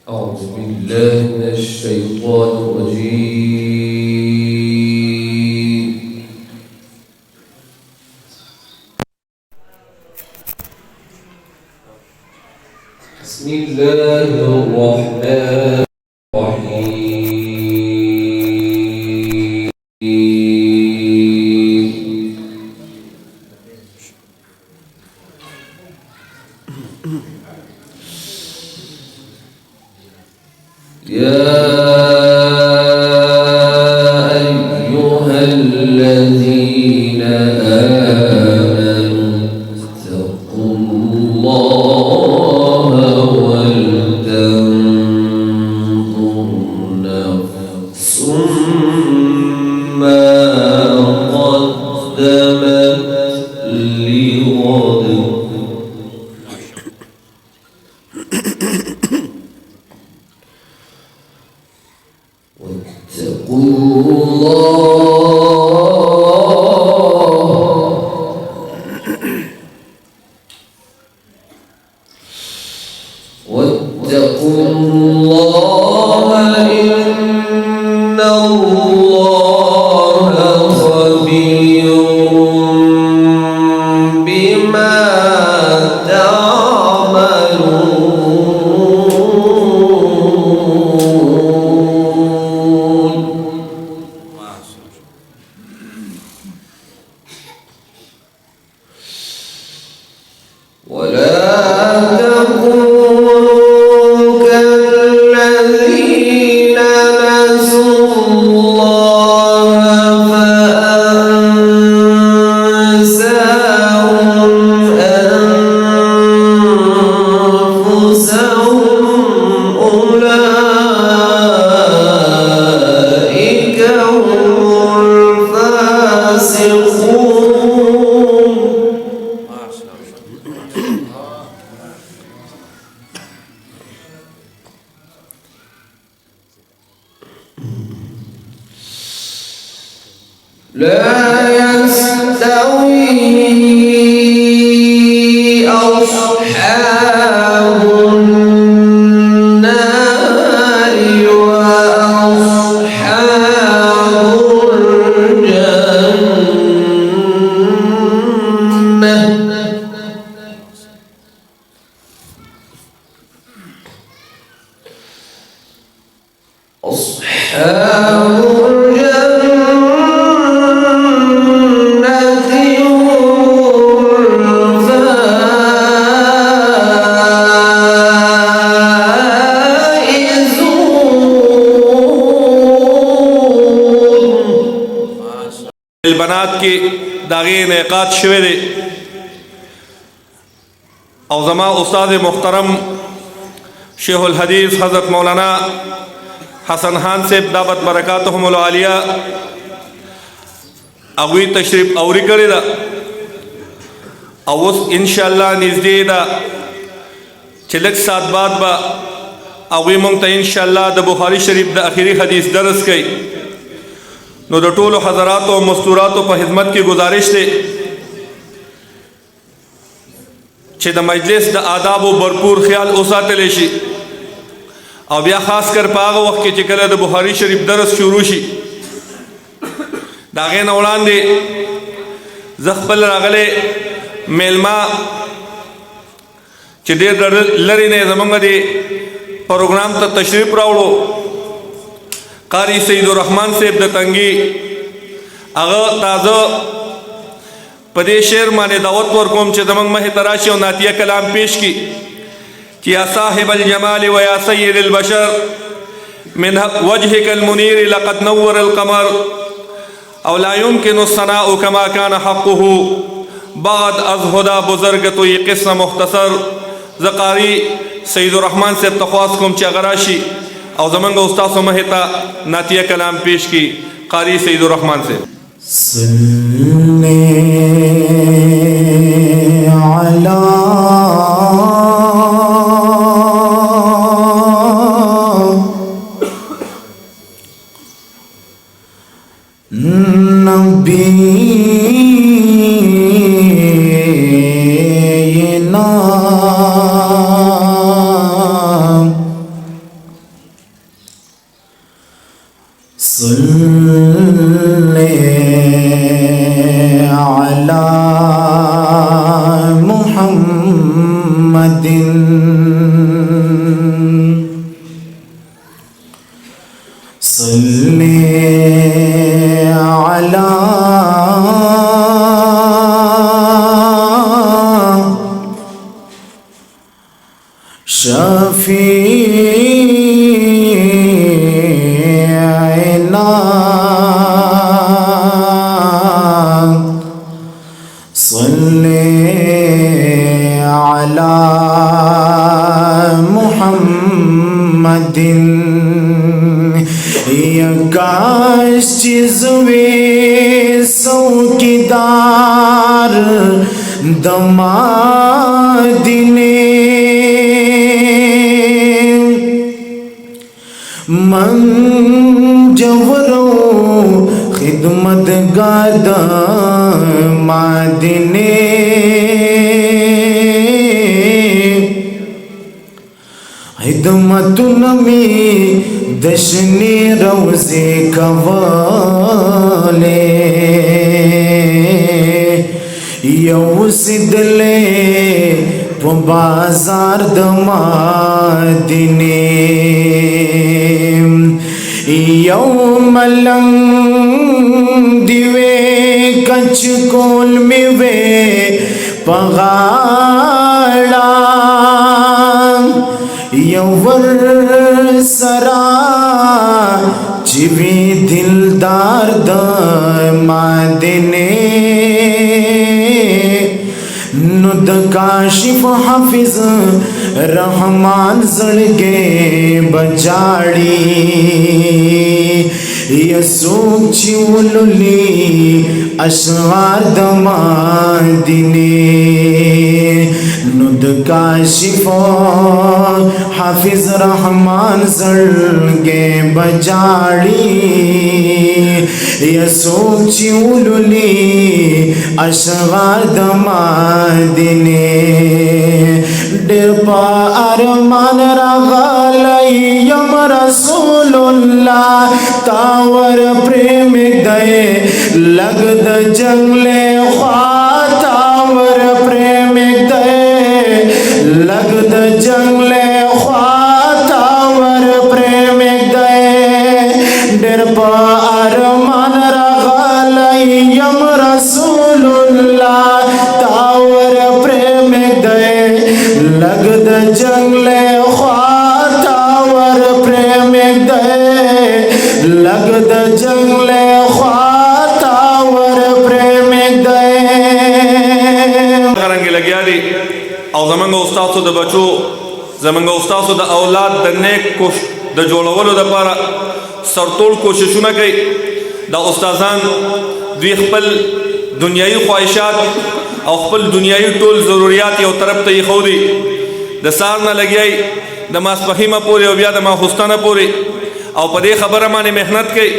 أعوذ بالله من الشيطان الرجيم. بسم الله الرحمن الرحيم. يا أيها الذين آمنوا اتقوا الله ولتنظر نفس ما قدمت لغد واتقوا الله إن الله خبير بما تعملون. ولا لا يستوي أصحاب النار وأصحاب الجنة. أصحاب البنات کی داغی انعقاد شوه دے او زما استاد محترم شیخ الحدیث حضرت مولانا حسن خان سے دعوت برکاتهم العالیہ اگوی تشریف اوری کری دا او انشاءاللہ نزدی دا چلک سات بعد با اگوی منگتا انشاءاللہ دا بخاری شریف دا اخیری حدیث درس کئی نو د ټولو حضراتو او مستوراتو په خدمت کې گزارش دی چې د مجلس د آدابو بھرپور خیال وساتلی شي او بیا خاص کر په هغه وخت کې چې کله د بخاري شریف درس شروع شي د هغې نه وړاندې زه خپل راغلی میلمه چې ډېر لرې نه زموږ د پروګرام ته تشریف راوړو قاری سید الرحمن صاحب د تنگی هغه تازه په دې شعر باندې دعوت ورکوم چې زموږ مخې ته راشي او نعتیه کلام پیش کړي چې یا صاحب الجمال و یا سید البشر من وجهك المنیر لقد نور القمر او لا يمكن الثناء كما كان حقه بعد از هدى بزرگ تو یہ قصه مختصر ز قاری سید الرحمن صاحب تخواست کوم چې هغه راشي او زمانگا استاذ و مہتا ناتیہ کلام پیش کی قاری سید الرحمن سے صلی علی نبینا صلی علی محمد صلی علی شفیعنا صلی علی محمد یا کاش چیز وی سوکیدار دمادنے من جورو خدمت گادا مادنے خدمت نمی دشنی روزے کوالے یو سدلے پو بازار دمادنے یو ملنگ دیوے کچ کول میوے پغاڑا یو ور سرا چوی دلدار دمادنے ند کاشف حافظ رحمان زڑگے بجاڑی یسوک چولولی اشعار دمادنے ند کاشف حافظ رحمان زڑگے بجاڑی یسوک چولولی اشعار دمادنے ڈر پا ارمان رغالی یم رسول اللہ تاور پریم دے لگ د جنگلے خواہ تاور پریم دے لگ د جنگلے خواہ تاور پریم دے ڈر پا ارمان رغالی یم رسول اللہ تاور پریم دے لگ د جنگلے خواہ تاور پریم دے لگ د جنگلے خواہ تاور پریم دے رنگی لگیا دی او زمنګ استادو د بچو زمنګ استادو د اولاد د نیک کوش د جوړولو لپاره سرتول کوششونه کوي د استادان دوی خپل دنیوي خواهشات او خپل دنیوي ټول ضرورت یو طرف ته یې خو دي د سار نه لګیای د ماسپخیمه پورې او بیا د ماخوستانه پورې او په دې خبره باندې مهنت کوي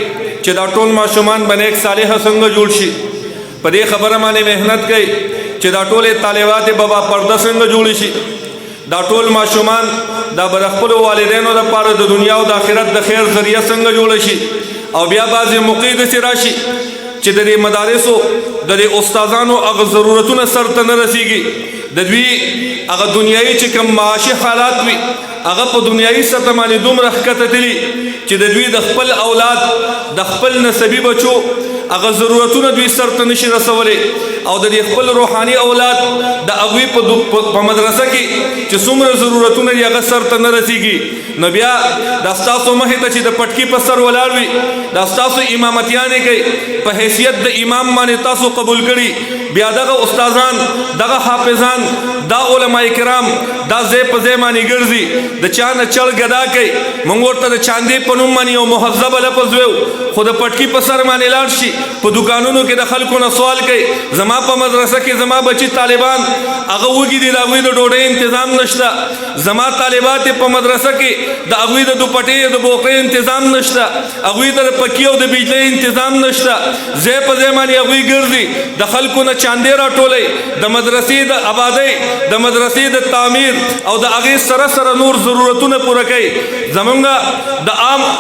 چې دا ټول ماشومان باندې یک صالحه څنګه جوړ شي په دې خبره باندې مهنت کوي چې دا ټول طالبات بابا پرده څنګه جوړ شي دا ټول ماشومان دا بر خپل والدینو لپاره د دنیا او د آخرت د خیر ذریعہ څنګه جوړ شي او بیا بعضی موقع د راشي چې د مدارسو د استادانو هغه ضرورتونه سرته نه رسیږي د دوی هغه دنیایي چې کوم معاشي حالات وي هغه په دنیایي سطح باندې دومره ښکته تللي چې د دوی د خپل اولاد د خپل نسبي بچو هغه ضرورتونه دوی سرته نشي رسولی او د خپل روحاني اولاد د هغوی په مدرسه کې چې څومره ضرورتونه دي هغه سرته نه رسیږي نو بیا دا ستاسو مخې ته چې د پټکي په سر ولاړ وي دا ستاسو امامتیانې کوي په حیثیت د امام باندې تاسو قبول کړي بیا دغه استادان دغه حافظان دا علماء کرام دا ځای په ځای باندې ګرځي د چا نه چړ ګدا کوي موږ ورته د چاندې په نوم باندې یو مهذبه لفظ ویو خو د پټکي په سر باندې لاړ شي په دکانونو کې د خلکو نه سوال کوي زما په مدرسه کې زما بچي طالبان هغه وږي دي د هغوی د ډوډۍ تنظیم نشته زما طالبات په مدرسه کې د هغوی د دوپټې د بوقۍ تنظیم نشته هغوی د پکې او د بجلۍ تنظیم نشته ځای په ځای باندې هغوی ګرځي د خلکو نه چاندې راټولوي د مدرسې د آبادۍ د مدرسې د تعمیر او د هغې سره سره نور ضرورتونه پوره کوي زمونږ د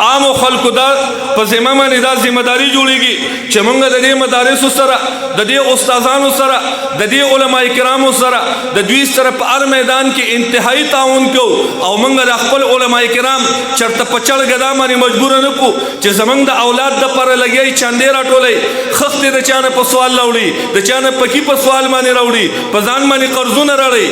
عامو خلکو دا په ذمه باندې دا ذمهداري جوړیږي چې موږ د دې مدارسو سره د دې استادانو سره د دې علما کرامو سره د دوی سره په هر میدان کې انتهایی تعاون کوو او موږ د خپل علما کرام چرته په چړ ګدا باندې مجبور نه کو چې زمونږ د اولاد د پر لګي چاندې راټولي خختې د چانه په سوال راوړي د چانه پکی په سوال باندې راوړي په ځان باندې قرضونه راړي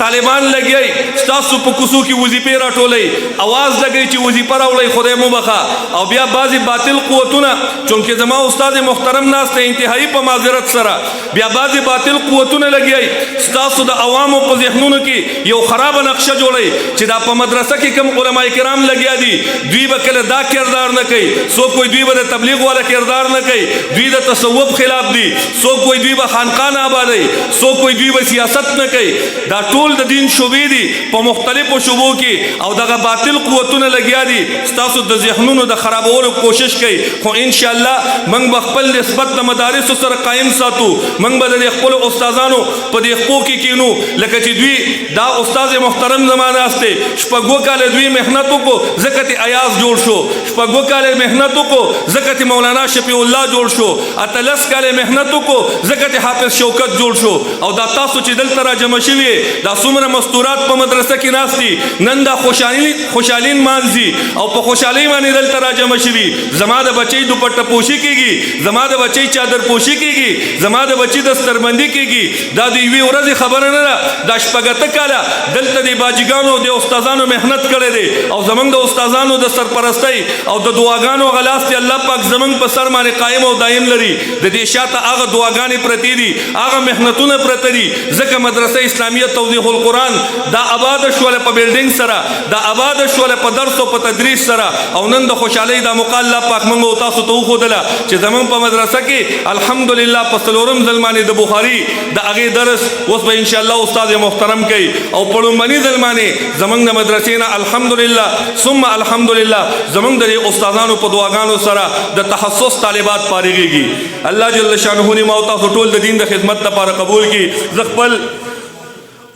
طالبان لګي تاسو په کوڅو کې وظیفې راټولي आवाज لګي چې وظیفه راوړي خدای مو بخا او بیا بعضی باطل قوتونه چونکه زما استاد محترم ناس ته انتهایی په معذرت سره بیا بعضی باطل قوتونه لګي تاسو د عوامو په ذهنونو کې یو خراب نقشه جوړي چې دا په مدرسه کې کوم علما کرام لګیا دي دوی به کله دا کردار نه کوي سو کوئی دوی به تبلیغ والا کردار نه کوي دوی د تصوف خلاف دي سو کوئی دوی به خانقاه آبادی سو کوئی دوی به سیاست نه کوي دا ټول د دین شوبې دي په مختلفو شوبو کې او دغه باطل قوتونه لګیا دي تاسو د ذهنونو د خرابولو کوشش کوي خو ان شاء الله موږ خپل نسبت د مدارس سره قائم ساتو موږ به د خپل استادانو په دې خپو کې کینو لکه چې دوی دا استاد محترم زمانه استه شپږو کال دوی مهنت وکړو زکات ایاز جوړ شو شپږو کال مهنت وکړو زکات مولانا شفیع الله جوړ شو اتلس کال مهنت وکړو زکات حافظ شوکت جوړ شو او دا تاسو چې دلته را جمع شوي دا څومره مستورات په مدرسه کې ناستي نن دا خوشالین مانځي او په خوشحالۍ باندې دلته را جمع شوي زما د بچی دوپټه پوشي کېږي زما د بچی چادر پوشي کېږي زما د بچی دستربندي کېږي دا د یوې ورځې خبره نه ده دا شپږ کاله دلته د باجیګانو د استادانو محنت کړی دی او زمونږ د استادانو د سرپرستۍ او د دعاګانو غلاس دی الله پاک زمونږ په سر باندې قائم او دایم لري د دې شاته هغه دعاګانې پرتې دي هغه محنتونه پرته دي ځکه مدرسه اسلامیه توضیح القرآن دا آباد شوله په بلډینګ سره دا آباد شوله په درس او په تدریس سره او نن د خوشحالۍ دا موقع الله پاک موږ او تاسو ته وښودله چې زمونږ په مدرسه کې الحمدلله په څلورم ځل باندې د بخاري د هغې درس اوس به انشاءالله استاد محترم کوي او په لومړني ځل باندې زمونږ د مدرسې نه الحمدلله ثم الحمدلله زمونږ د استادانو په دعاګانو سره د تخصص طالبات فارغېږي الله جل شانه دې ما او تاسو ټول د دین د خدمت لپاره قبول کړي زه خپل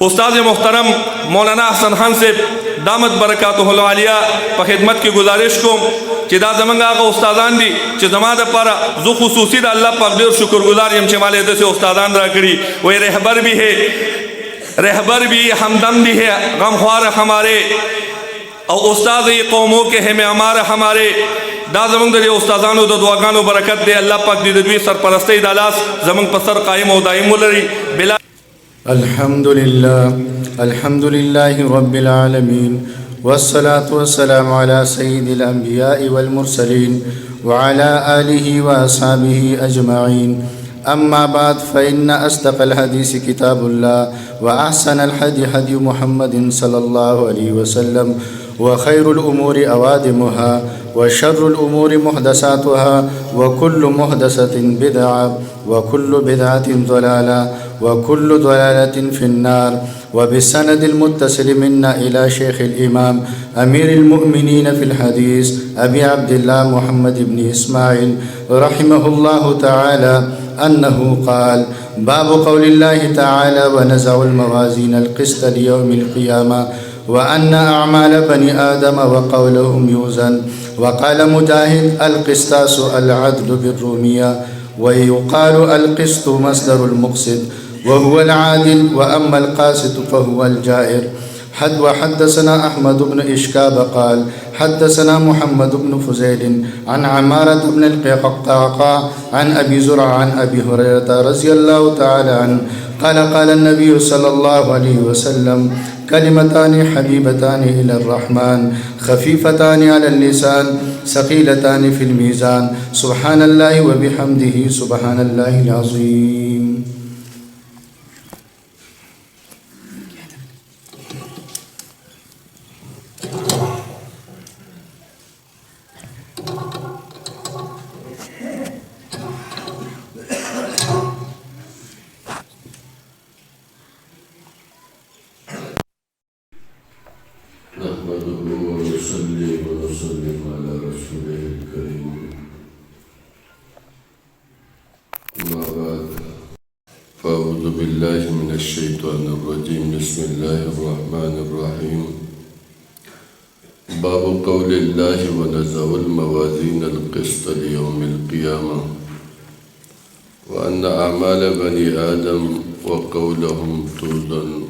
استاد محترم مولانا حسن خان صاحب دامت برکاتہ العالیہ په خدمت کې گزارش کوم چې دا زمونږ هغه استادان دي چې زما دپاره زه خصوصي د الله پاک ډېر شکرګزار یم چې ماله داسې استادان راکړي وی رهبر بھی हमदम بھی है गमख्वार हमारे او استاد قوموں کے ہیں معمار ہمارے دا زمونږ د استادانو د دعاګانو برکت دی الله پاک دې د دوی سرپرستۍ د لاس زمونږ په سر قائم او دائم ولري بلا الحمد لله رب العالمين والصلاة والسلام على سيد الأنبياء والمرسلين وعلى آله وأصحابه أجمعين أما بعد فإن أصدق الحديث كتاب الله وأحسن الهدي هدي محمد صلى الله عليه وسلم وخير الأمور أوادمها وشر الأمور محدثاتها وكل محدثة بدعة وكل بدعة ضلالة وكل ضلالة في النار وبالسند المتصل منا إلى شيخ الإمام أمير المؤمنين في الحديث أبي عبد الله محمد بن إسماعيل رحمه الله تعالى أنه قال باب قول الله تعالى ونزع الموازين القسط ليوم القيامة وأن أعمال بني آدم وقولهم يوزن وقال مجاهد القسطاس العدل بالرومية ويقال القسط مصدر المقسط وهو العادل وأما القاسط فهو الجائر وحدثنا أحمد بن إشكاب قال حدثنا محمد بن فزيل عن عمارة بن القعقاع عن أبي زرع عن أبي هريرة رضي الله تعالى عنه قال النبي صلى الله عليه وسلم كلمتان حبيبتان إلى الرحمن خفيفتان على اللسان ثقيلتان في الميزان سبحان الله وبحمده سبحان الله العظيم. ونصلي ونسلم على رسوله الكريم أما بعد فأعوذ بالله من الشيطان الرجيم بسم الله الرحمن الرحيم باب قول الله ونزع الموازين القسط ليوم القيامة وأن أعمال بني آدم وقولهم توزن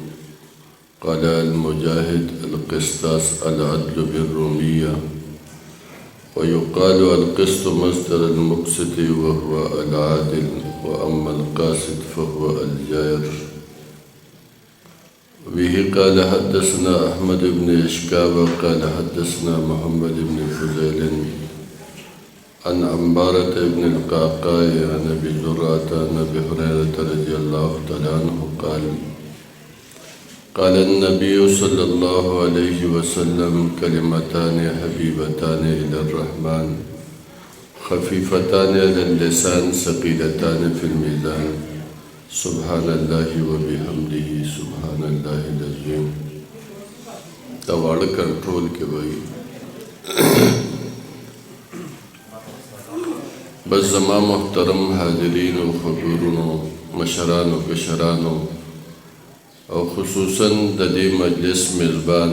قال المجاهد القسطاس العدل بالرومية ويقال القسط مصدر المقسط وهو العادل وأما القاسط فهو الجائر به قال حدثنا أحمد بن إشكاب قال حدثنا محمد بن فضيل عن عمارة بن القعقاع عن أبي زرعة عن أبي هريرة رضي الله تعالى عنه قال النبي صلى الله عليه وسلم كلمتان حبيبتان إلى الرحمن خفيفتان على اللسان ثقيلتان في الميزان سبحان الله وبحمده سبحان الله العظيم تواړه کنټرول کې وایي بس زما محترم حاضرین و خبرونو مشرانو کشرانو او خصوصا د دې مجلس میزبان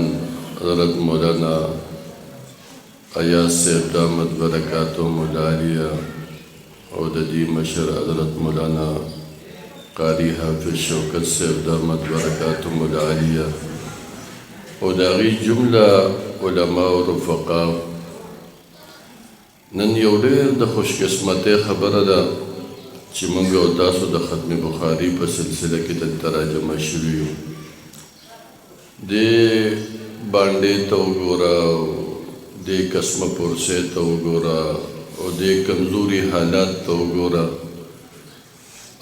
حضرت مولانا ایاز صاحب دامت برکاتهم العالیه او د دې مشر حضرت مولانا قاری حافظ شوکت صاحب دامت برکاتهم العالیه او د هغې جمله علما او رفقا نن یو ډېر د خوشقسمتۍ خبره ده چې موږ او تاسو د ختم بخاري په سلسله کې دلته راجمع شوي یو دې بانډې ته وګوره دې قسمه پرسې ته وګوره او دې کمزوري حالات ته وګوره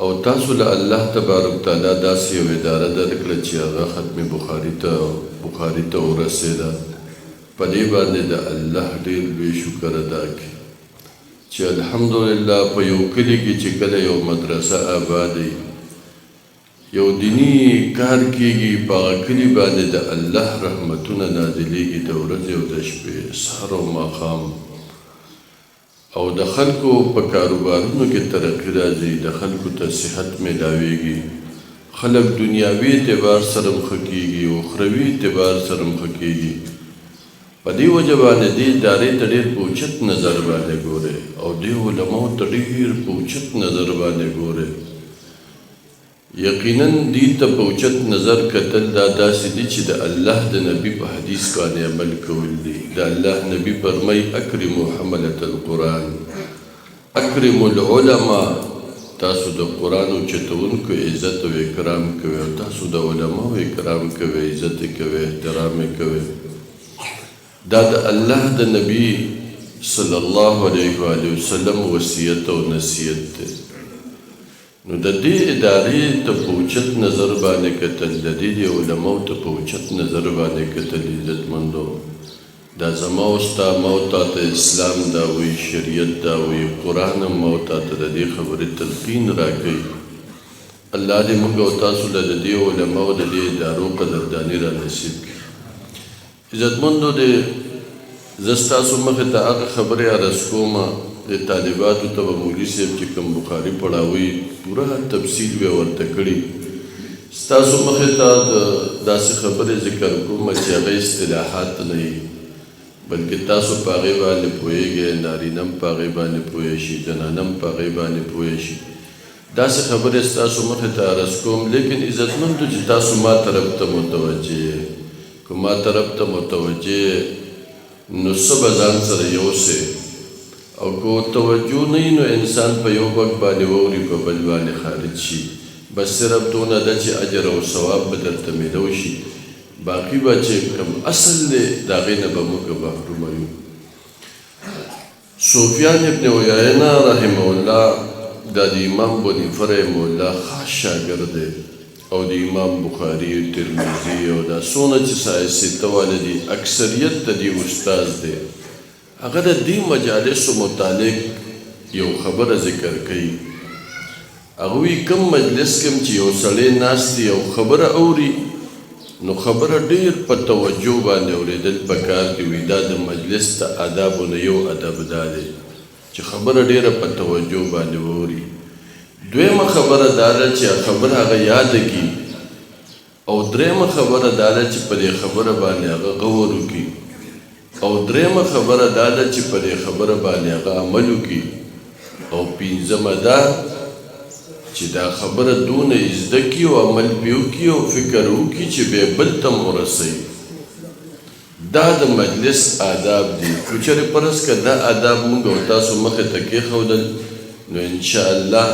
او تاسو له الله تبارک تعالی داسې یو اداره درکړه چې هغه ختم بخاري ته ورسېده په دې باندې د الله ډېر لوی شکر ادا کړي چې الحمدلله په یو کلي کې چې کله یو مدرسه آبادی یو دینی کار کېږي په هغه کلي باندې د الله رحمتونه نازلېږي د ورځې او د شپې سهار او ماښام او د خلکو په کاروبارونو کې ترقي راځي د خلکو ته صحت میلاویږي خلک دنیاوي اعتبار سره مخه کېږي او اخروي اعتبار سره مخه کېږي په دې وجه باندې دې ادارې ته ډېر په اوچت نظر باندې ګورې او دې علماو ته ډېر په اوچت نظر باندې ګورې یقینا دې ته په اوچت نظر کتل دا داسې دي چې د الله د نبي په حدیث باندې عمل کول دي د الله نبي فرمایي اکرموا حملة القرآن اکرموا العلماء تاسو د قرآن اوچتونکو عزت او اکرام کوئ او تاسو د علماو اکرام کوئ عزت کوئ احترام کوئ دا د الله د نبی صلی الله علیه و وسلم وصیت او نصیحت دی نو د دې ادارې ته په اوچت نظر باندې کتل د دې علماو ته په اوچت نظر باندې کتل عزتمندو دا زما او ستا ما او تا ته اسلام دا وایي شریعت دا وایي قرآن هم ما او تا ته د دې خبرې تلقین راکوي الله دې موږ او تاسو له د دې علماو د دې ادارو قدرداني را نصیب کړي عزتمندو د زه ستاسو مخې ته هغه خبرې عرض کوم د طالباتو ته به مولوي صاحب چې کوم بخاري پړاوي پوره تفصیل به ورته کړي ستاسو مخې ته داسې خبرې ذکر کوم چې هغه اصطلاحات نه وي بلکې تاسو په هغې باندې پوهېږئ نارینه هم په هغې باندې پوه شي زنانه هم په هغې باندې پوه شي داسې خبرې ستاسو مخې ته عرض کوم لیکن عزتمندو چې تاسو ما طرف ته متوجه یې که ما طرف ته متوجه نو څه به ځان سره یوسې او که توجه نه وي نو انسان په یو وخت باندې واوري په بل باندې خارج شي بس صرف دونه ده چې اجر او ثواب به درته میلو شي باقي به چې کوم اصل دی د هغې نه به موږ محرومه یو سفیان ابن عیینه رحمه الله دا د امام بنیفه رحمه الله خاص شاګرد دی او د امام بخاري ترمذي او دا څونه چې سته والا دي اکثریت د دې استاد دی هغه د دې مجالسو متعلق یو خبره ذکر کوي هغوی کم مجلس کم چې یو سړی ناست دی یو خبره اوري نو خبره ډیر په توجه باندې اورېدل پکار دي. وي دا د مجلس د آدابو نه یو ادب دا دی چې خبره ډیره په توجه باندې واوري. دویمه خبره دا ده چې خبره هغه یاد کړي، او دریمه خبره دا ده چې په دې خبره باندې هغه غور وکړي، او دریمه خبره دا ده چې په دې خبره باندې هغه عمل وکړي، او پنځمه دا چې دا خبره دونه زده کړي او عمل پرې وکړي او فکر وکړي چې بیا بل ته ورسوي. دا د مجلس آداب دي. که چېرې فرض که دا آداب موږ او تاسو مخې ته کېښودل نو انشاءالله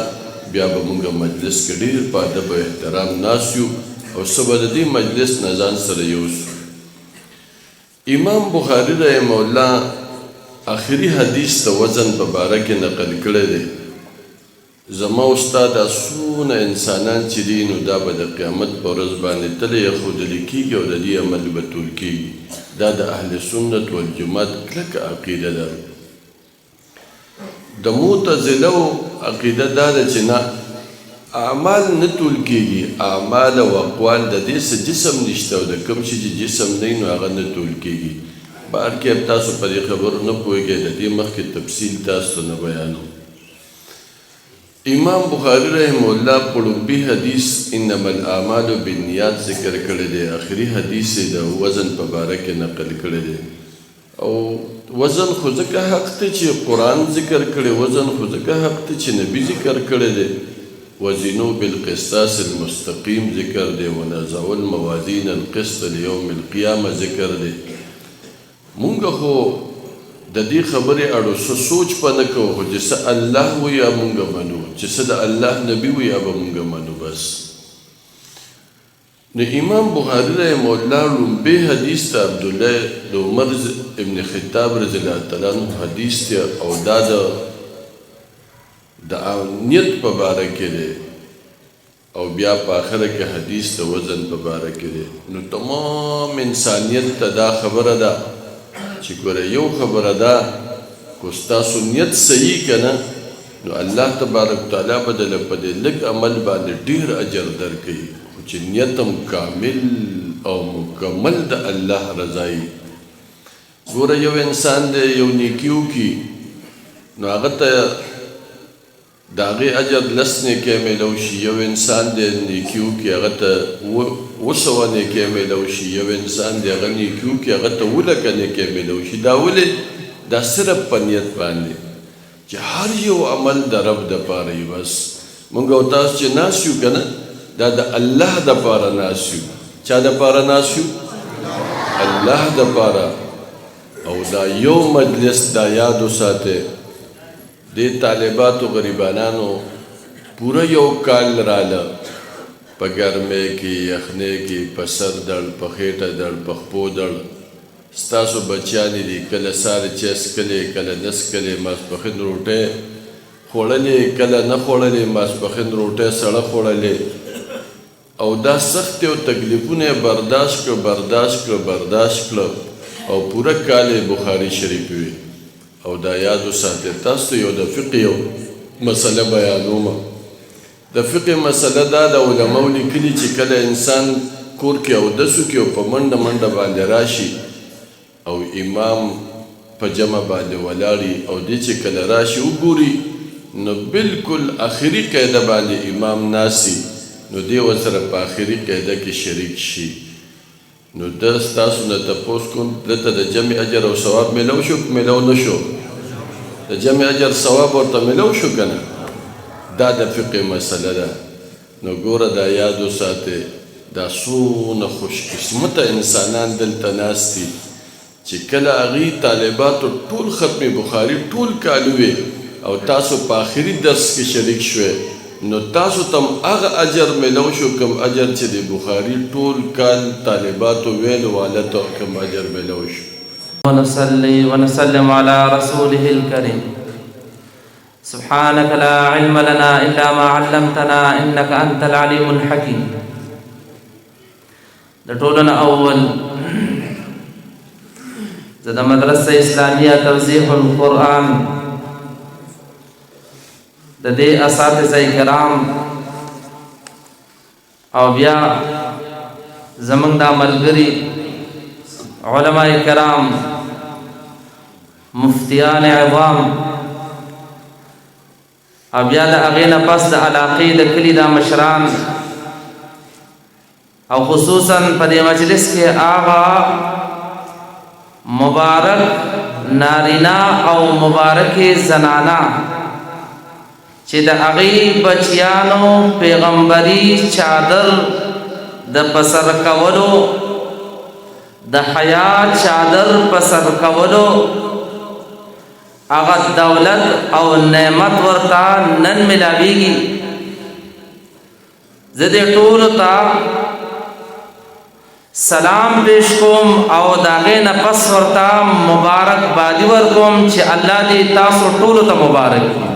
بیا به موږ مجلس کې ډېر په ادب او احترام ناست یو او څه به د دې مجلس نه ځان سره یوسو. امام بخاري رحمه الله آخري حدیث ته وزن په باره کې نقل کړی دی. زما استاد څونه انسانان چې دي نو دا به د قیامت په ورځ باندې تل ایښودلی کېږي او د دې عمل به ټول کېږي. دا د اهل سنت والجماعت کلکه عقیده ده. د معتزلو عقیده دا ده چې نه، اعمال نه ټول کېږي، اعمال او اقوال د دې څه جسم نشته او د کوم شي چې جسم دی نو هغه نه ټول کېږي. بهر کې تاسو په دې خبرو نه پوهېږئ، د دې مخکې تفصیل تاسو نه بیانوم. امام بخاری رحمه الله په لومبي حدیث انما الاعمال بالنیات ذکر کړی دی. آخري حدیث یې د وزن په باره کې نقل کړی دی. او وزن خو ځکه حق دی چې قرآن ذکر کړی، وزن خو ځکه حق دی چې نبي ذکر کړی دی. وزنوا بالقسطاس المستقیم ذکر دی، ونزعوا الموازین القسط لیوم القیامه ذکر دی. مونږ خو د دې خبرې اړو څه سوچ په نه کوو، خو چې څه الله وایي یا مونږ منو، چې څه د الله نبي وایي یا به مونږ منو بس. نو امام بخاري رحمه الله لومبی حدیث ته عبدالله د عمر ابن خطاب رضی الله تعالی عنه حدیث دی، او دا د نیت په باره کې دی، او بیا په آخره کې حدیث د وزن په باره کې دی. نو تمام انسانیت ته دا خبره ده چې ګوره یو خبره ده، که ستاسو نیت صحیح که نه نو الله تبارک تعالی به دله په دې لږ عمل باندې ډېر اجر درکوي، خو چې نیت هم کامل او مکمل د الله رضایي. ګوره یو انسان دی یو نیکي وکړي نو هغه ته د هغې اجر 10 نیکۍ میلو شي. یو انسان دی نیکي وکړي هغه ته 200 نیکۍ میلو شي. یو انسان دی هغه نیکي وکړي هغه ته 200 نیکۍ میلو شي. دا ولې؟ دا صرف په نیت باندې چې هر یو عمل د رب دپاره وي. بس موږ او تاسو چې ناست یو که نه، دا د الله دپاره ناست یو. چا دپاره ناست یو؟ الله دپاره. او دا یو مجلس دا یاد وساتئ، دې طالباتو غریبانانو پوره یو کال راله، په ګرمۍ کې، یخنۍ کې، په سر درد، په خېټه درد، په خپو درد. ستاسو بچیانې دي کله سارې چای څښلې، کله نه څښلې، ماسپښین روټۍ خوړلې، کله نه خوړلې، ماسپښین روټۍ سړه خوړلې. او دا سختې او تکلیفونه یې برداشت کړه او پوره کال یې بخاري شریف وي. او دا یاد وساتئ، تاسو یو د فقه یو مسله بیانومه. د فقه مسله دا د علماو لیکلي چې کله انسان کور کې اودس وکړي او په منډه باندې راشي او امام په جمع باندې ولاړي او دې چې کله راشي وګوري نو بالکل آخري قاعده باندې امام ناسي، نو دې ورسره په آخري قاعده کې شریک شي. نو دا ستاسو نه تپوس کوم دلته د جمع اجر او ثواب میلو شو که میلو نه شو؟ د جمع اجر ثواب ورته میلو شو که نه؟ دا د فقه مسله ده. نو ګوره دا یاد وساتئ، دا څونه خوش قسمته انسانان دلته ناست دي چې کله هغوی طالباتو ټول ختم بخاري ټول کال ووې او تاسو په آخري درس کې شریک شوئ، نو تاسو تم هغه اجر میلو شو کوم اجر چې د بخاري ټول کال طالباتو ویل والا ته کوم اجر میلو شو. ونصلي ونسلم على رسوله الكريم. سبحانك لا علم لنا إلا ما علمتنا إنك أنت العليم الحكيم. د ټولو نه اول زه د مدرسه اسلامیه توضیح القرآن د دې اساتذه کرام او بیا زمنګ دا ملګری علماء کرام مفتیان عظام او بیا د هغې نه پس د علاقې د کلي دا مشران او خصوصا په دې مجلس کې هغه مبارک نارینا او مبارک زنانا چې د هغې بچیانو پیغمبري چادر د پسر کولو د حیا چادر پسر کولو هغه دولت او نعمت ورته نن ملاویږي زه دې ټولو ته سلام پیش کوم او د هغې نه پس ورته مبارکبادي ورکوم چې الله دې تاسو ټولو ته مبارک کړي.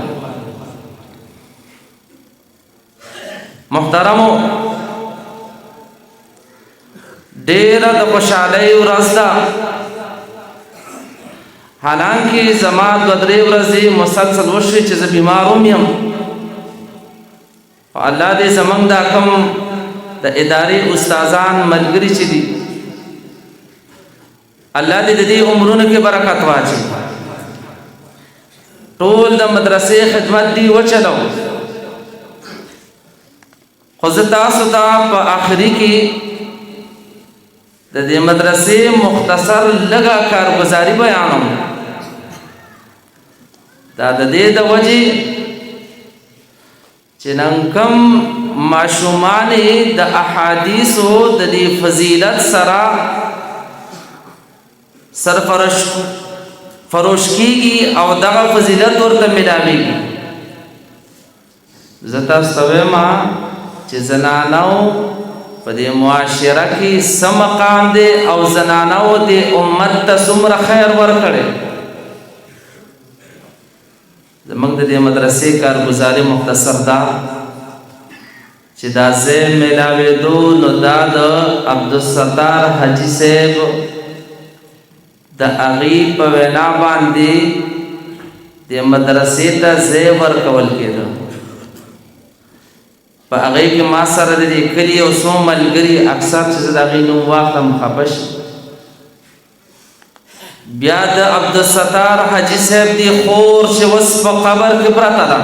محترمو ډېره د خوشحالۍ ورځ ده حالانکه زما دوه درې ورځې مسلسل وشوې چې زه بیمار هم یم او الله دې زموږ دا کوم د ادارې استادان ملګري چې دي الله دې د دې عمرونو کې برکت واچي ټول د مدرسې خدمت دي وچلو خو زه تاسو ته په آخري کې د دې مدرسې مختصر لږه کارګزاري بیانوم دا د دې د وجې چې نن کوم ماشومان د احادیثو د دې فضیلت سره سرفرش فروش کیږي او دغه فضیلت ورته ملاویږي زه تاسو ته وایم چې زنانو په دې معاشره کې څه مقام دی او زنانو دې امت ته څومره خیر ورکړی زموږ د دې مدرسې کارګزاري مختصر ده چې دا ځای میلاوېدو نو دا د عبدالستار حاجي صاحب د هغې په وینا باندې دې مدرسې ته ځای ورکول کېده په هغې کې ما سره د دې کلي یو څو ملګري اکثر چې زه د هغې نوم واخلم خفه شي بیا د عبدالستار حاجي صاحب دی خور چې اوس په قبر کې پرته ده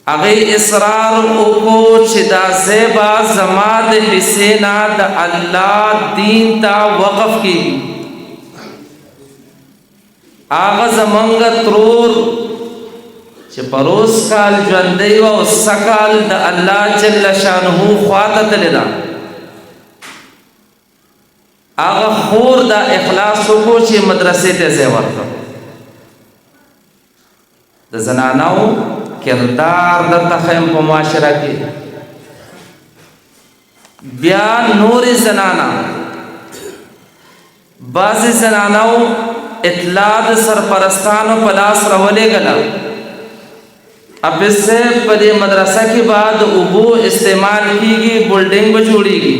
هغې اصرار وکړو چې دا ځای به زما د حصې نه د الله دین ته وقف کېږي هغه زمونږ ترور چې پروس کال ژوندی و او سکال د الله جل شانه خواته تللی ده هغه خور دا اخلاص وکړو چې مدرسې ته ځای ورکړو د زنانو کردار درته ښیم په معاشره کې بیا نورې زنانا بعضې زنانو اطلاع د سرپرستانو په لاس راولېږله حافظ صاحب په دې مدرسه کې بعد اوبو استعمال کیږي بلډینګ به جوړیږي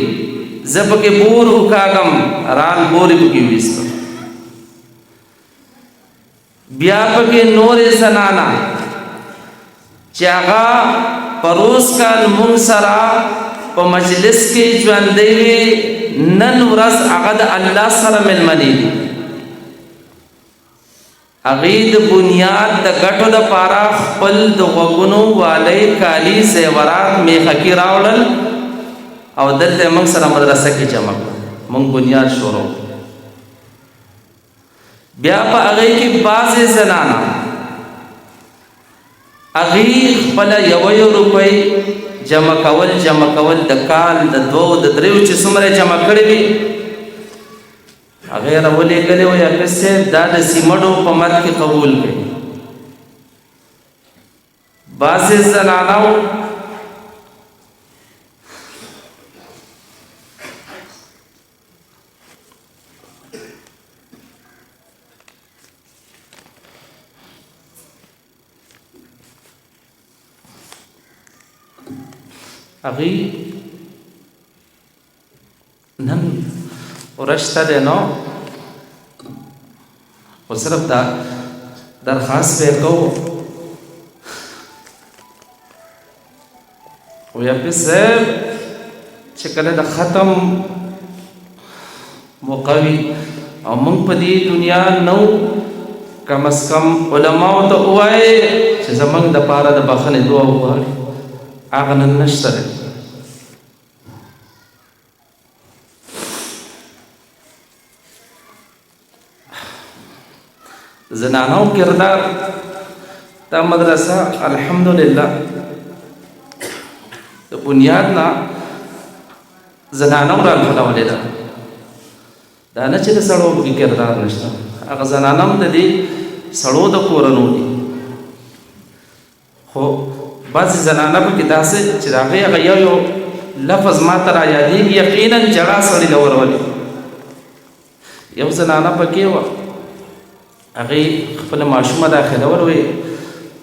زه پکې بور وکاږم رال بورې پکې ویستم بیا پکې نورې زنانا چې هغه پروس کال مونږ سره په مجلس کې ژوندی وي نن ورځ هغه د الله سره مېلمنې دي هغې د بنیاد د ګټو دپاره خپل د غوږونو والی کالي زیورات میخکي راوړل او دلته یې موږ سره مدرسه کې جمع کړو موږ بنیاد شروع بیا په هغې کې بعضې زنانه هغې خپله یو روپۍ جمع کول د کال د دوو د دریو چې څومره جمع کړې وي هغې راولېږلې وی حافظ صاحب دا د سیمټو په مد کې قبول کړي بعضې زنانو هغې نن ورشته دی نو خو صرف دا درخواست به کوو وی حافظ صاحب چې کله د ختم موقوي او موږ په دې دنیا نو کم از کم علماء ته وایي چې زموږ د پاره د بخښنې دعا وغواړي هغه نن نشته دی. زنانو کردار دا مدرسه الحمدلله د بنیاد نه زنانو راغلولې ده. دا نه چې د سړو په کردار نشته، هغه زنانه هم د دې سړو د کورنو دي، خو بعضې زنانه پکې داسې چې د هغې هغه یو لفظ ما ته را یادېږي، یقینا جړا سړي له ورولې. یو زنانه پکې وه، هغې خپله ماشومه داخله وروي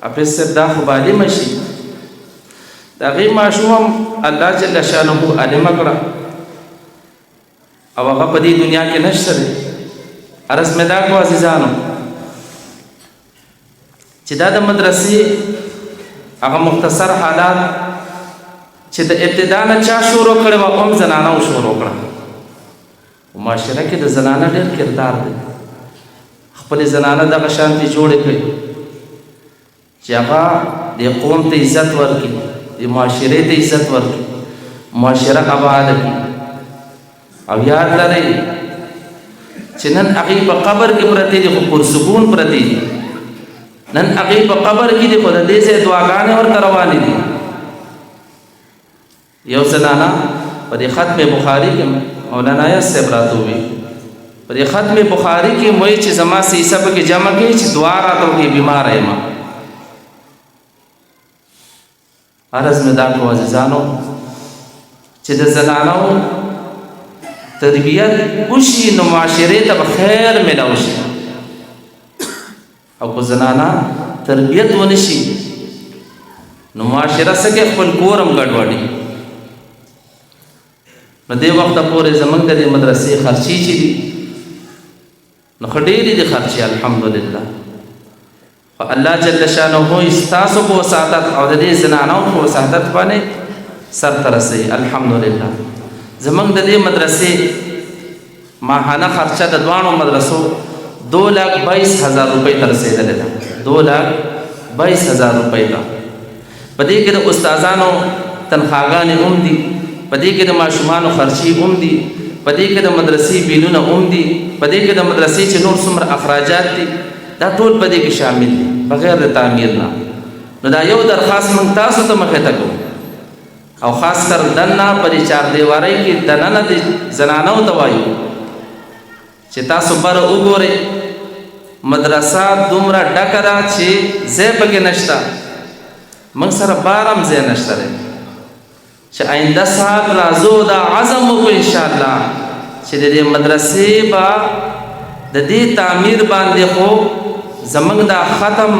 حافظ صاحب دا خو بالمه شي، د هغې ماشوم هم الله جل شانه عالمه کړه او هغه په دې دنیا کې نشته دی. عرض مې دا کو عزیزانو چې دا د مدرسې هغه مختصر حالات چې د ابتدا نه چا شروع کړی وه هم زنانو شروع کړه. په معاشره کې د زنانه ډېر کردار دی. خپلې زنانه دغه شانتې جوړې کړي چې هغه دې قوم ته عزت ورکړي، دې معاشرې ته عزت ورکړي، معاشره آباده کړي. او یاد لرئ چې نن هغې په قبر کې پرتې دي خو پرسکون پرتې دي، نن هغې په قبر کې دي خو د دې ځای دعاګانې ورته روانې دي. یو زنانه په دې ختم بخاري کې مولانا یاس صاحب راته وویل، په دې ختم بخاري کې وایي چې زما سیسه پکې جمع کړي چې دعا راته وکړي بیماره یم. عرض مې دا کړو عزیزانو چې د زنانو تربیت وشي نو معاشرې ته به خیر میلاو شي، او که زنانه تربیت ونشي نو معاشره څه کې خپل کور هم ګډوډي. نو دې وخته پورې زموږ د دې مدرسې خرچې چې دي نو ښه ډېرې دي خرچې الحمدلله. خو الله جل شانه ستاسو په وسعت او د دې زنانو په وسعت باندې سرته رسوي الحمدلله. زمونږ د دې مدرسې ماهانه خرچه د دواړو مدرسو 2,22,000 روپۍ ته رسېدلې ده. 2,22,000 روپۍ ته. په دې کې د استادانو تنخواګانې هم دي، په دې کې د ماشومانو خرچې هم دي، په دې کې د مدرسې بیلونه هم دي، په دې کې د مدرسې چې نور څومره اخراجات دي دا ټول په دې کې شامل دي بغیر د تعمیر نه. نو دا یو درخواست موږ تاسو ته مخې ته کوو او خاص کر دننه په دې چار دیوارۍ کې دننه د زنانو ته وایو چې تاسو بره وګورئ مدرسه دومره ډکه ده چې ځای پکې نشته، موږ سره بار هم ځای نشته دی چې آینده سال راځو دا عزم وکړو انشاءالله چې د دې مدرسې به د دې تعمیر باندې خو زموږ دا ختم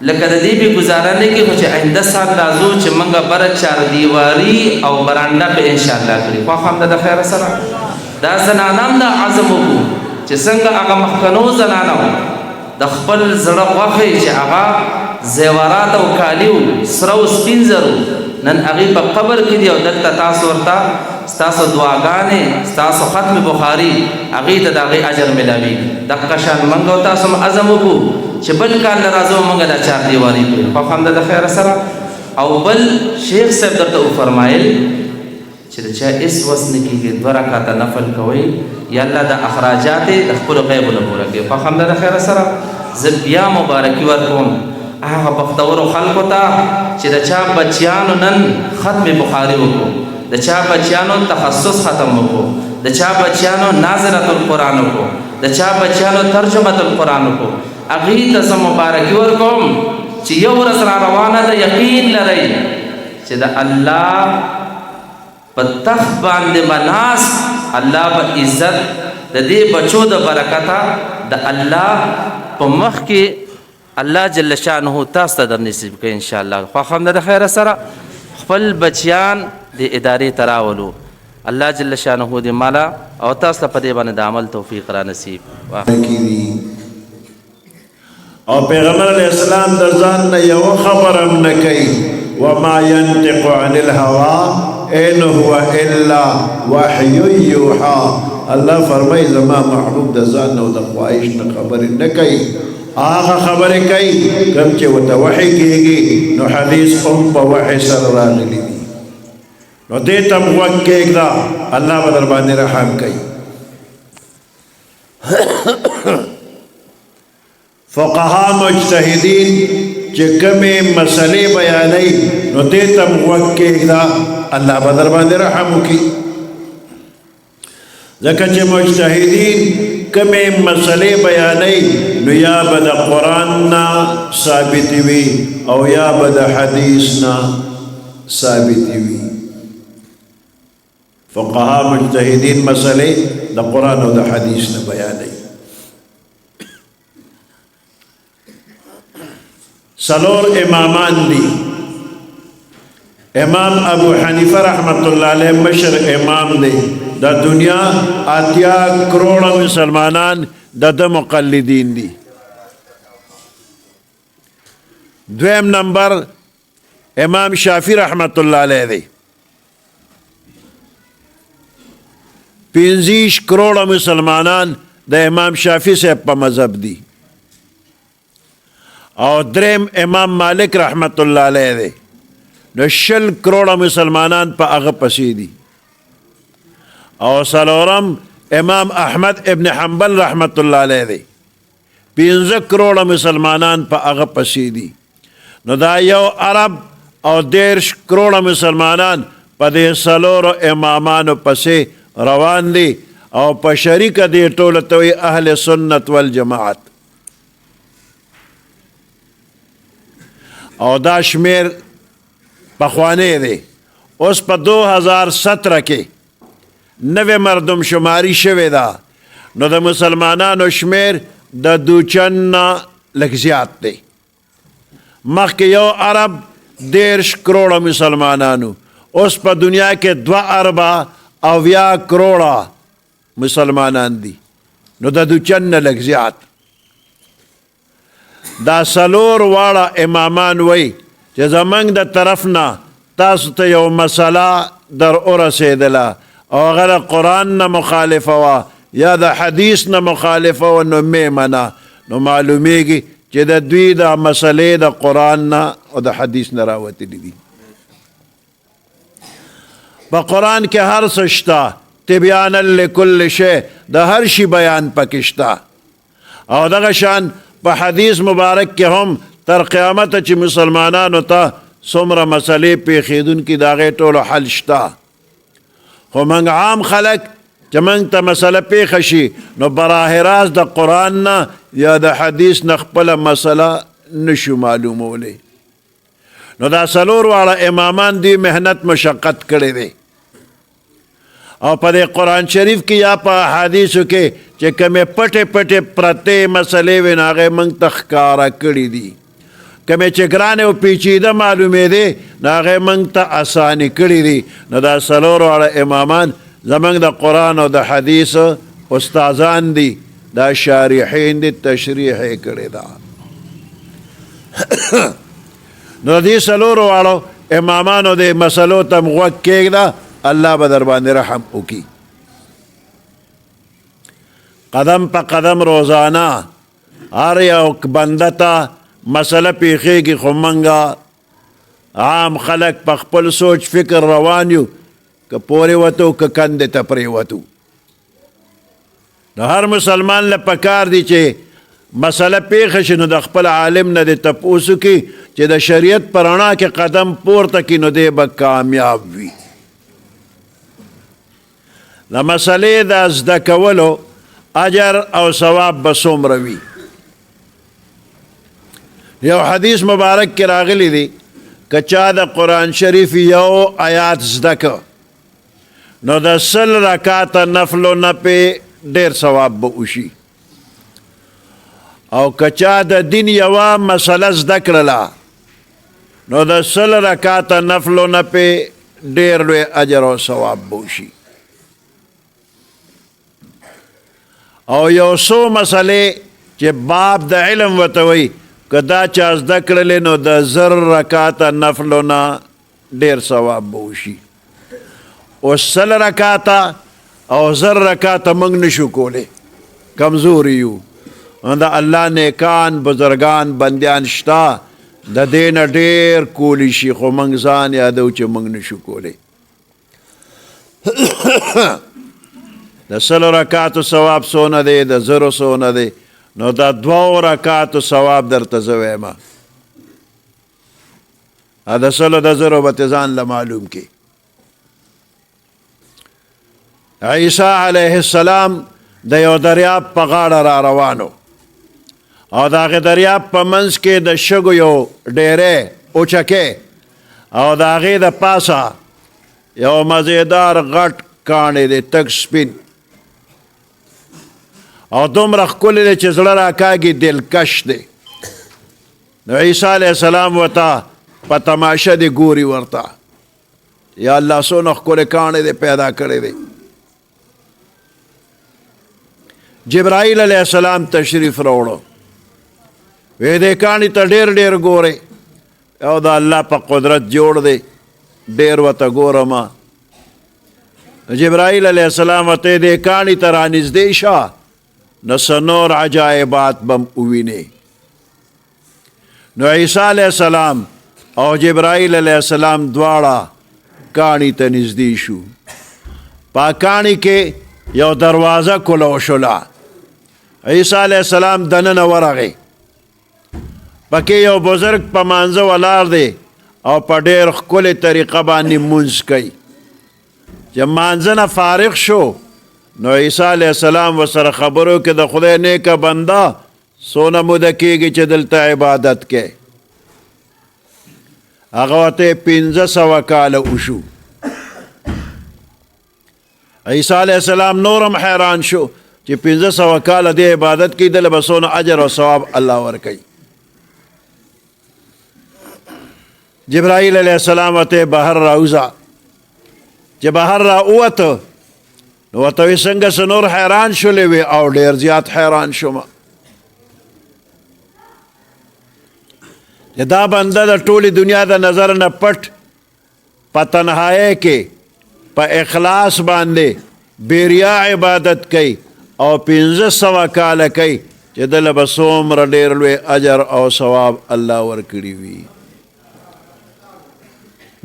لکه د دې به گزاره نه کې خو چې آینده سال راځو چې موږ بره چار دیواري او برانډه به انشاءالله کړي. خو هم د خیر سره دا زنانه هم دا عزم وکړو چې څنګه هغه مخکنو زنانه د خپل زړه غوښې چې هغه زیورات او کالي و سره و سپین زرو نن هغې په قبر کې دي او دلته تاسو ورته ستاسو دعاګانې ستاسو ختم بخاري هغې ته د هغې اجر میلاویږي. دقه شان موږ او تاسو هم عزم وکړو چې بل کال نه راځو موږ دا چار دیواري کړو. خو هم د خیر سره او بل شیخ صاحب درته وفرمایل چې د چا هېڅ وس نه کېږي 2 رکعته نفل کوئ یا الله د اخراجات یې د خپلو غیبو نه پوره کوي. خو هم د خیر سره زه بیا مبارکي ورکوم هغه بختورو خلکو ته چې د چا بچیانو نن ختم بخاري وکړو، د چا بچیانو تخصص ختم وکړو، د چا بچیانو ناظرة القرآن وکړو، د چا بچیانو ترجمة القرآن وکړو. هغې ته زه مبارکي ورکوم چې یو ورځ را روانه ده یقین لرئ چې د الله په تخت باندې به ناست الله به عزت د دې بچو د برکته د الله په مخ کې الله جل شانه تاسو ته در نصیب کړي انشاءالله. خو هم د خیر سره خپل بچیان د ادارې ته راولو. الله جل شانه دې مالا او تاسو ته په دې باندې د عمل توفیق را نصیب او پیغمبر علیہ السلام د ځان نه یو خبر هم نه کوي وما ينطق عن الهوى ان هو الا وحی یوحا. الله فرمای زما محبوب د ځان او د خواهش نه خبرې نه کوي، هغه خبرې کوي کوم چې ورته وحی کېږي. نو حدیث هم په وحی سره راغلی دي. نو دې ته غوږ کېږده، الله به در باندې رحم کوي. فقها مجتهدین چې کومې مسلې بیانوي نو دې ته غوږ کېږده، الله به در باندې رحم وکړي. ځکه چې مجتهدین کومې مسلې بیانوي نو یا به د قرآن نه ثابتې وي او یا به د حدیث نه ثابتې وي. فقها مجتهدین مسلې د قرآن او د حدیث نه بیانوي. سلور امامان دی. امام ابو حنیفه رحمت اللہ علیہ مشر امام دی. دا دنیا 8 کروڑ مسلمانان د مقلدین دی. دویم نمبر امام شافی رحمت اللہ علیہ دی. 50 کروڑ مسلمانان د امام شافی سے په مذہب دی. او دریم امام مالک رحمت اللہ علیہ دی. نو 100 کروڑ مسلمانان په هغه پسې دي. او سلورم امام احمد ابن حنبل رحمت اللہ علیہ دی. 15 کروڑ مسلمانان په هغه پسې دي. نو دا یو عرب او 10 کروڑ مسلمانان په دې سلورو امامانو پسې روان دي. او په شریکه دې ټوله ته وایي اهل سنت والجماعت. او دا شمیر پخوانی دی. اوس په 2017 کې نوې مردم شماری شوې ده. نو د مسلمانانو شمیر د دوچن نه لږ زیات دی. مخکې یو عرب 10 کروڑ مسلمانانو، اوس په دنیا کې 2 اربه او 20 کروڑ مسلمانان دي. نو د دوچن نه لږ زیات. دا سلور واړه امامان وی چې زمنګ د طرف نه تاسو ته یو مسله در ورسېدله او هغه د قرآن نه مخالفه وه یا د حدیث نه مخالفه وه نو مې منه. نو معلومیږي چې د دوی د مسلې د قرآن نه او د حدیث نه راوتلي دي. په قرآن کې هر څه شته، تبیانا لکل شی، د هر شي بیان پکې شته. او دغه شان په حدیث مبارک کې هم تر قیامت چې مسلمانانو ته څومره مسلې پیښېدونکي د هغې ټولو حل شته. خو موږ عام خلک چې موږ ته مسله پیښه شي نو براه راست د قرآن نه یا د حدیث نه خپله مسله نشو معلومولی. نو دا څلور واړه امامان دوی محنت مشقت کړی دی. او په دې قرآن شریف کې یا په حدیثو کې چې کومې پټې پټې پرتې مسلې وې نو هغې موږ ته ښکاره کړي دي. کومې چې ګرانې او پیچیده معلومېدې نو هغې موږ ته اسانې کړي دي. نو دا څلور واړه امامان زموږ د قرآن او د حدیث استادان دي. دا شارحین دي، تشریح یې کړې ده. نو دې څلورو واړو امامانو دې مسلو ته غوږ کېږده، الله به در باندې رحم وکړي. قدم په قدم روزانه هر یو بنده ته مسله پیښېږي، خو موږ عام خلک په خپل سوچ فکر روان یو، که پورې وتو که کندې ته پرېوتو. نو هر مسلمان له پکار دی چې مسله پیښه شي نو د خپل عالم نه دې تپوس وکړي چې د شریعت په رڼا کې قدم پورته کړي نو دی به کامیاب وي. د مسلې د زده کولو اجر او ثواب به څومره وي. یو حدیث مبارک کې راغلی دی که چا د قرآن شریف یو آیات زده که نو د 100 رکعاته نفلو نه پې ډېر ثواب به وشي. او که چا د دین یوه مسله زده کړله نو د 100 رکعاته نفلو نه پې ډېر لوی اجر او ثواب به وشي. او یو څو مسلې چې باب د علم ورته وایي که دا چا زده کړلې نو د 1000 رکعاته نفلو نه ډېر ثواب به وشي. او سل رکاتا او زر رکاتا منگ نشو کولے کمزوری یو دا اللہ نیکان بزرگان بندیان شتا دا دین دیر کولی شی خو منگ زان یادو چه منگ نشو کولے دا سل رکاتو ثواب سونه دی دا زرو سونه دی نو دا 2 رکاتو ثواب در تزوی ما دا سلو دا زرو بتزان لمعلوم کی عیسیٰ علیہ السلام د یو دریاب په غاړه را روانو او د هغې دریاب په منځ کې د شګو یو ډیری اوچکې او د هغې د پاسه یو مزیدار غټ کاڼی دی تک سپین او دومره ښکلی دی چې زړه راکاږي دلکش دی نو عیسی علیه السلام ورته په تماشه دی ګوري ورته یا الله څونه ښکلی کاڼی دی پیدا کړی دی جبرائیل علیہ السلام تشریف روڑو وی دے کانی تا ډیر ډیر گورے او دا اللہ پا قدرت جوڑ دے ډیر و تا گورا ما جبرائیل علیہ السلام تے دے کانی تا رانز دے شا نسنور عجائبات بم اوینے نو عیسیٰ علیہ السلام او جبرائیل علیہ السلام دوارا کانی تا نزدی شو پا کانی کے یو دروازہ کلو شلا عیسیٰ علیہ السلام دنن ورغی پکی یو بزرگ پا مانزو ولار دے او پا دیر خکل طریقہ بانی منز کئی جب مانزن فارغ شو نو عیسیٰ علیہ السلام و سر خبرو که دا خدای نیکا بندہ سونا مدکی گی چه دلتا عبادت کے اغوات 1500 کال اوشو عیسیٰ علیہ السلام نورم حیران شو چې 1500 کال دی عبادت کی دل بسون اجر و ثواب اللہ ورکی جبرائیل علیہ السلام ته بهر راوزا چې بهر را اوت نو ته څنګه سنور حیران شولې وی او ډیر زیات حیران شوم دا بنده د ټولی دنیا د نظر نه پټ په تنهایی کې په اخلاص باندې بیریا عبادت کوي او 1500 کال کوي چې دل به څومره ډېر لوی اجر او ثواب الله ورکړي وي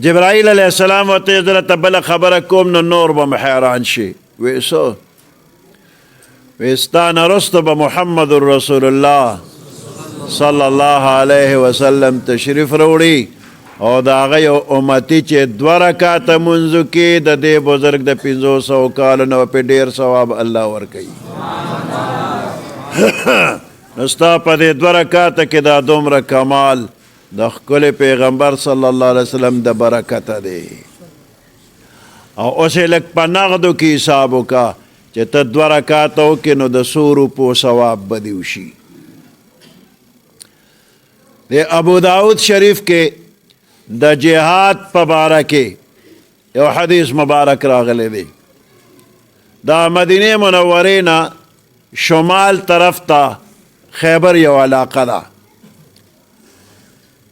جبرائیل علیہ السلام ورته حضرت بل خبره کوم نو نور به حیران شي وی څه وی ستا نه وروسته به محمد رسول الله صلی الله علیه وسلم تشریف راوړي او دا هغه یو امتی چې 2 رکعاته منځو کې د دې بزرګ د 500 کالو نه په ډېر ثواب الله ورکوي نو ستا په دې 2 رکعاته کې دا دومره کمال د ښکلي پیغمبر صلی الله علیه وسلم د برکته دی او اوس یې لږ په نغدو کې حساب وکړه چې ته 2 رکعاته وکړې نو د 100 روپو ثواب به دې وشي د ابو داود شریف کې د جهاد په باره کې یو حدیث مبارک راغلی دی دا مدینه منورې نه شمال طرف ته خیبر یو علاقه ده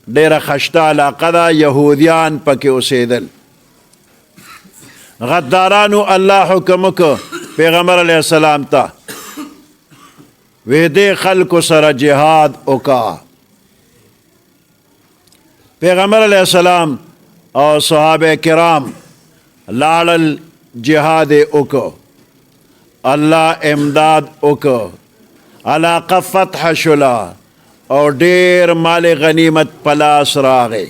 ډېره خشته علاقه ده یهودیان پکې اوسېدل غدارانو الله حکم وکړ پیغمبر علیه السلام ته وی دې خلکو سره جهاد وکړه پیغمبر علیہ السلام اور صحابہ کرام لاړل جهاد وکړو الله امداد وکړو علاقه فتح شولا او ډیر مال غنیمت پلاس راغی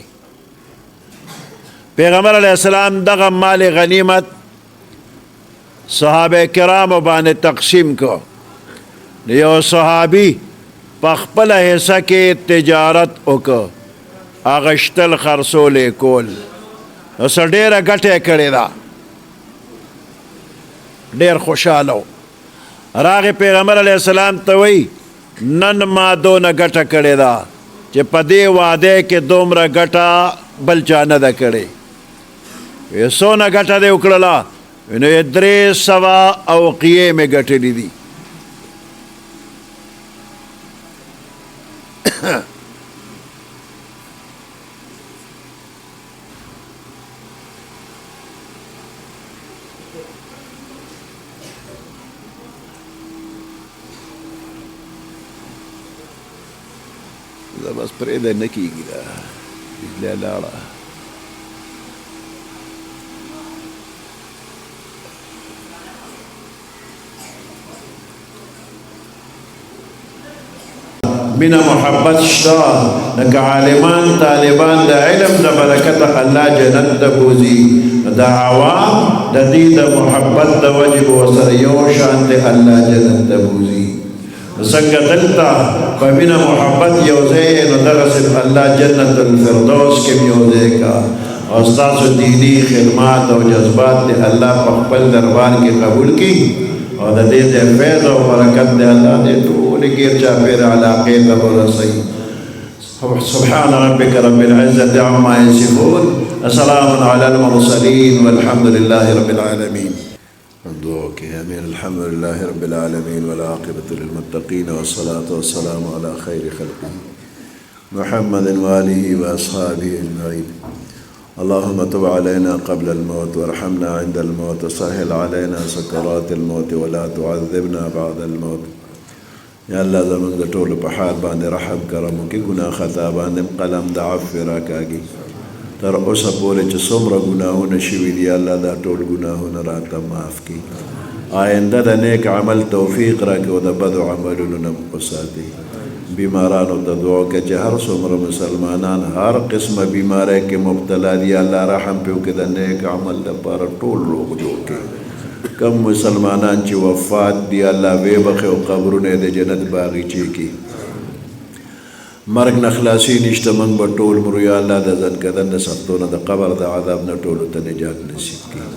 پیغمبر علیہ السلام دغه مال غنیمت صحابہ کرام باندې تقسیم کو یو صحابی په خپل حصہ کې تجارت وکړو اغشتل خرصول کول نو سر ډیره ګټه کړې ده ډیر خوشاله راغی پیغمبر علیہ السلام ته وی نن ما دونه ګټه کړې ده چې په دې واده کې دومره ګټه بل چا نه ده کړې وی څونه ګټه دې وکړله نو 300 اوقیې مې ګټلې دي دا بس پرېږده نه کېږي دا بجلی لاړه مینه محبت شته لکه عالمان طالبان د علم د برکته الله جنت ته بوځي د عوام د دې د محبت د وجې به ورسره یو شان دی الله جنت ته بوځي څنګه دلته په مینه محبت یو ځای نو دغسې الله جنت الفردوس کې یو ځای کا او ستاسو دینی خدمات او جذبات دی الله په خپل دربار کې قبول کړي او د دې د فیض او برکت دی الله دې ټولې ګیر چاپېره علاقې ته ورسوي سبحان ربك رب العزة عما يصفون السلام على المرسلين والحمد لله رب العالمين الدعاء آمين الحمد لله رب العالمين والعاقبة للمتقين والصلاة والسلام على خير خلقه محمد وآله وأصحابه أجمعين اللهم تب علينا قبل الموت وارحمنا عند الموت وسهل علينا سكرات الموت ولا تعذبنا بعد الموت یا الله زمونږ د ټولو په حال باندې رحم کرم وکړي ګناه خطا باندې قلم د عفو راکاږي تر اوسه پورې چې څومره ګناهونه شوي دي الله دا ټول ګناهونه راته معاف کړي آینده د نیک عمل توفیق راکړي او د بدو عملونو نه وساتي بیمارانو ته دعا وکړه چې هر څومره مسلمانان هر قسمه بیماری کې مبتلا دي الله رحم پرې وکړي د نیک عمل لپاره ټول روغ جوړ کړي کم مسلمانان چې وفات دی الله وی بخي او قبرونه د جنت باغچې کې مرګ نه خلاصي نشته موږ به ټول مرو یا الله د ځان کدن د سختونو د قبر د عذاب نه ټولو ته نجات نصیب کړي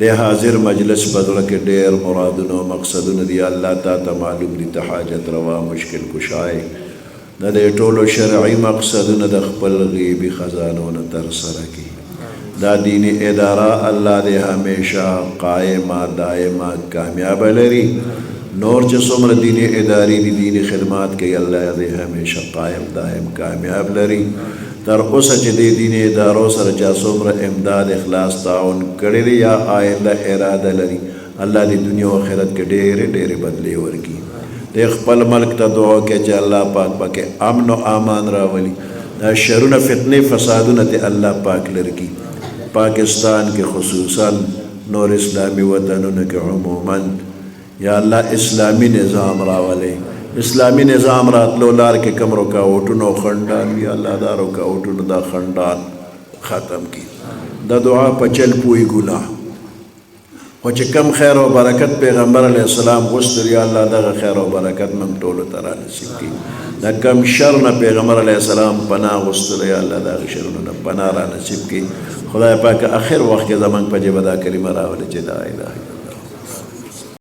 د حاضر مجلس بدل کې ډېر مرادونه او مقصدونه دی الله ته معلوم دي ته حاجت روا مشکل کشای د دې ټولو شرعي مقصدونه د خپل غیبي خزانو نه تر سره کړي دا دینی اداره الله دې همیشه قائمه دائمه کامیاب لري نور چې څومره دینی ادارې دي دینی خدمات کوي الله دې همیشه قائم دائم کامیاب لري تر اوسه چې دې دینی ادارو سره چا څومره امداد اخلاص تعاون کړی دی یا آینده اراده لري الله دې دنیا او آخرت کې ډېرې ډېرې بدلې ورکړي د خپل ملک ته دعا وکړه چې الله پاک پکې امن او امان راولي دا شرونه فتنې فسادونه ته الله پاک لري پاکستان کې خصوصا نور اسلامی وطنونو کې عموما یا الله اسلامی نظام راولي اسلامی نظام راتلو لار کې کم رکاوټونو خندان یا الله دا رکاوټونو دا خندان ختم کی دا دعا په چل پوي ګناه خو چې کم خیر او برکت پیغمبر علیه السلام غوښتل یا الله دغه خیر او برکت موږ ټولو ته را نصیب کړي دا کم شر نه پیغمبر علیه السلام پناه غوښتل یا الله دغه شرونو نه پناه را نصیب کړي خدای پاک اخر وخت کې زمونږ په جبه دا کلمه راولي چې لا اله الا